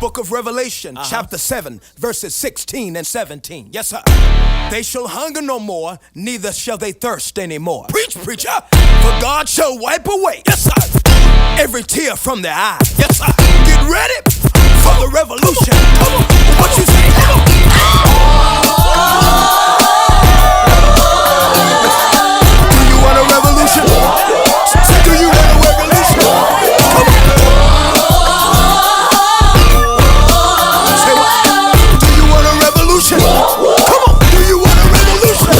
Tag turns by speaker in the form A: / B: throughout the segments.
A: Book of Revelation, chapter 7, verses 16 and 17. Yes, sir. They shall hunger no more, neither shall they thirst anymore. Preach, preacher. For God shall wipe away, yes, sir, every tear from their eye. Yes, sir. Get ready for the revolution. Come on. What you say? Come on. Do you want a revolution? Do you want a revolution? Come on. Say what? Do you want a revolution? Come on. Do you want a revolution?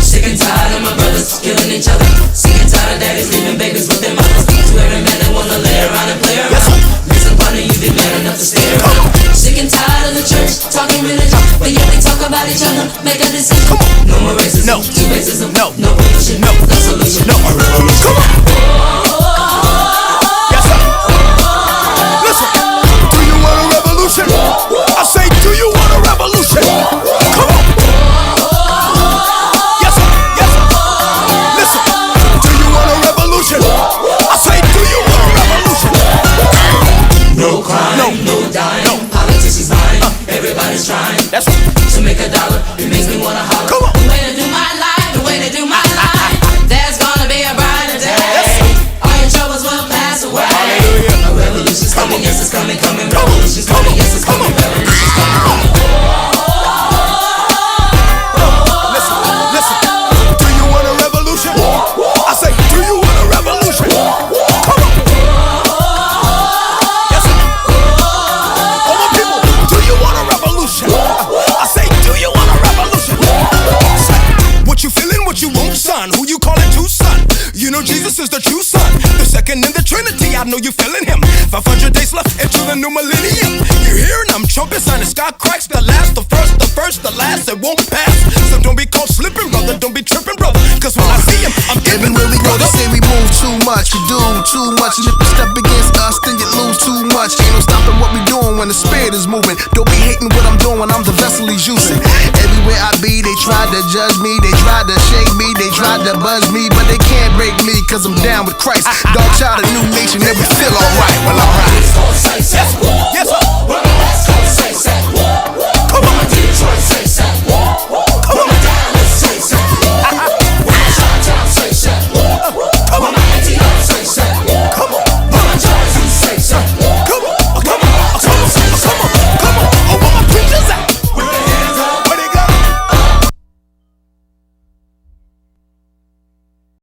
B: Sick and tired of my brothers killing each other. Sick and tired of daddies leaving babies with their mothers. To every man that wanna lay around and play around.
A: Yes, sir.
B: Listen, partner, you be man enough to stay around. Sick and tired of the church talking religion, but yet they talk about each other. Make a decision.
A: Come on.
B: No more racism.
A: No.
B: To racism.
A: No.
B: No pollution.
A: No.
B: No solution.
A: No.
B: A revolution.
A: Come on. Yes, sir. Listen. Do you want a revolution? I say, do you want a revolution? Come on. Yes, sir. Yes, sir. Listen. Do you want a revolution? I say, do you want a revolution?
B: No crime. No dying.
A: No.
B: Politicians lying. Everybody's trying.
A: That's right.
B: To make a dollar, it makes me wanna holler.
A: Come on.
B: The way to do my life, the way to do my life. There's gonna be a brighter day.
A: Yes.
B: All your troubles will pass away.
A: Hallelujah.
B: A revolution's coming, yes it's coming, coming.
A: Come on.
B: Revolution's
A: Come
B: coming,
A: on.
B: yes it's
A: Come
B: coming.
A: on.
B: Revolution's coming, coming.
A: Listen. Listen. Do you want a revolution? I say, do you want a revolution? Come on. Yes, sir. All my people, do you want a revolution? I say, do you want a revolution? Say, what you feeling, what you want, son? Who you calling to, son? You know Jesus is the true son, the second in the Trinity. I know you feeling him. 500 days left into the new millennium. You hearing them trumpets and the sky cracks. The last, the first, the last. It won't pass. So don't be caught slipping, brother. Don't be tripping, brother. Cause when I see him, I'm giving
C: Really
A: brother.
C: they say we move too much, we do too much. And if you step against us, then you lose too much. Ain't no stopping what we doing when the spirit is moving. Don't be hating what I'm doing when I'm the vessel he's using. Everywhere I be, they tried to judge me, they tried to shake me, they tried to buzz me, but they can't break me, cause I'm down with Christ. Dog child, a new nation, and we feel alright. Well, alright.
B: It's all sights.